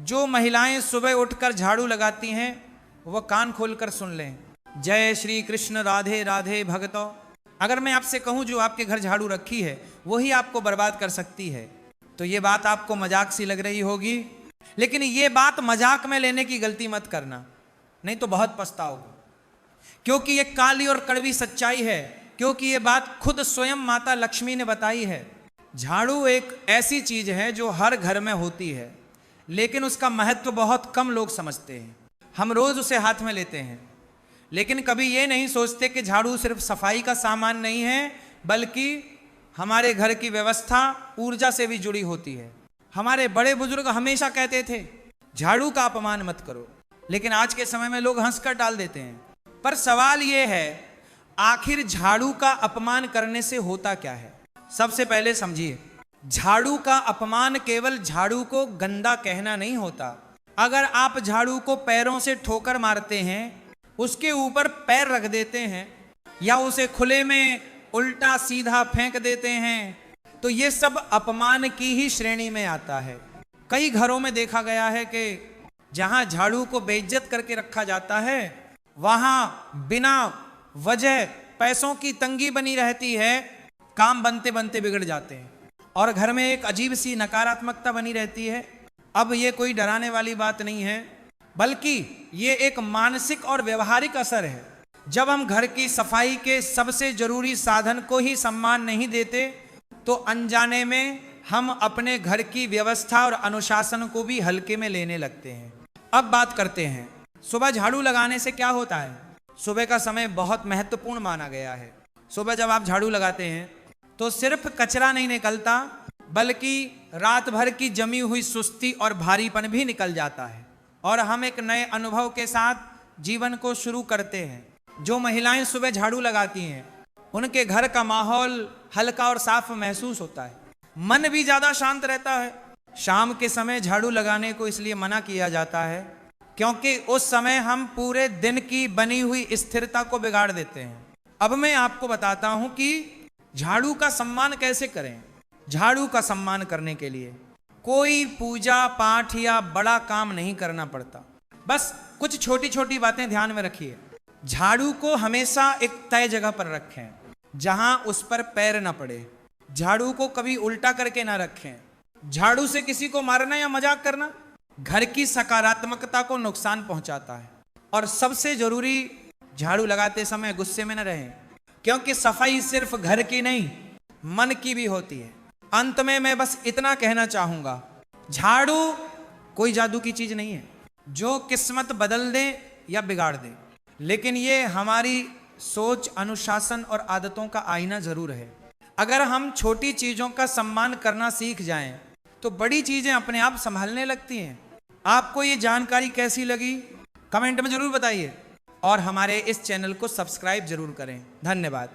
जो महिलाएं सुबह उठकर झाड़ू लगाती हैं वह कान खोलकर सुन लें। जय श्री कृष्ण राधे राधे भगतो। अगर मैं आपसे कहूं जो आपके घर झाड़ू रखी है वही आपको बर्बाद कर सकती है, तो ये बात आपको मजाक सी लग रही होगी, लेकिन ये बात मजाक में लेने की गलती मत करना, नहीं तो बहुत पछताओगे। क्योंकि ये काली और कड़वी सच्चाई है, क्योंकि ये बात खुद स्वयं माता लक्ष्मी ने बताई है। झाड़ू एक ऐसी चीज है जो हर घर में होती है, लेकिन उसका महत्व बहुत कम लोग समझते हैं। हम रोज उसे हाथ में लेते हैं, लेकिन कभी ये नहीं सोचते कि झाड़ू सिर्फ सफाई का सामान नहीं है, बल्कि हमारे घर की व्यवस्था ऊर्जा से भी जुड़ी होती है। हमारे बड़े बुजुर्ग हमेशा कहते थे झाड़ू का अपमान मत करो, लेकिन आज के समय में लोग हंसकर टाल देते हैं। पर सवाल यह है, आखिर झाड़ू का अपमान करने से होता क्या है? सबसे पहले समझिए, झाड़ू का अपमान केवल झाड़ू को गंदा कहना नहीं होता। अगर आप झाड़ू को पैरों से ठोकर मारते हैं, उसके ऊपर पैर रख देते हैं, या उसे खुले में उल्टा सीधा फेंक देते हैं, तो ये सब अपमान की ही श्रेणी में आता है। कई घरों में देखा गया है कि जहां झाड़ू को बेइज्जत करके रखा जाता है, वहां बिना वजह पैसों की तंगी बनी रहती है, काम बनते बनते बिगड़ जाते हैं और घर में एक अजीब सी नकारात्मकता बनी रहती है। अब ये कोई डराने वाली बात नहीं है, बल्कि ये एक मानसिक और व्यवहारिक असर है। जब हम घर की सफाई के सबसे जरूरी साधन को ही सम्मान नहीं देते, तो अनजाने में हम अपने घर की व्यवस्था और अनुशासन को भी हल्के में लेने लगते हैं। अब बात करते हैं सुबह झाड़ू लगाने से क्या होता है। सुबह का समय बहुत महत्वपूर्ण माना गया है। सुबह जब आप झाड़ू लगाते हैं तो सिर्फ कचरा नहीं निकलता, बल्कि रात भर की जमी हुई सुस्ती और भारीपन भी निकल जाता है और हम एक नए अनुभव के साथ जीवन को शुरू करते हैं। जो महिलाएं सुबह झाड़ू लगाती हैं, उनके घर का माहौल हल्का और साफ महसूस होता है, मन भी ज्यादा शांत रहता है। शाम के समय झाड़ू लगाने को इसलिए मना किया जाता है क्योंकि उस समय हम पूरे दिन की बनी हुई स्थिरता को बिगाड़ देते हैं। अब मैं आपको बताता हूं कि झाड़ू का सम्मान कैसे करें। झाड़ू का सम्मान करने के लिए कोई पूजा पाठ या बड़ा काम नहीं करना पड़ता, बस कुछ छोटी छोटी बातें ध्यान में रखिए। झाड़ू को हमेशा एक तय जगह पर रखें जहां उस पर पैर ना पड़े। झाड़ू को कभी उल्टा करके ना रखें। झाड़ू से किसी को मारना या मजाक करना घर की सकारात्मकता को नुकसान पहुंचाता है। और सबसे जरूरी, झाड़ू लगाते समय गुस्से में न रहें, क्योंकि सफाई सिर्फ घर की नहीं, मन की भी होती है। अंत में मैं बस इतना कहना चाहूंगा, झाड़ू कोई जादू की चीज नहीं है जो किस्मत बदल दे या बिगाड़ दे, लेकिन ये हमारी सोच, अनुशासन और आदतों का आईना जरूर है। अगर हम छोटी चीजों का सम्मान करना सीख जाएं, तो बड़ी चीजें अपने आप संभलने लगती हैं। आपको ये जानकारी कैसी लगी कमेंट में जरूर बताइए और हमारे इस चैनल को सब्सक्राइब जरूर करें। धन्यवाद।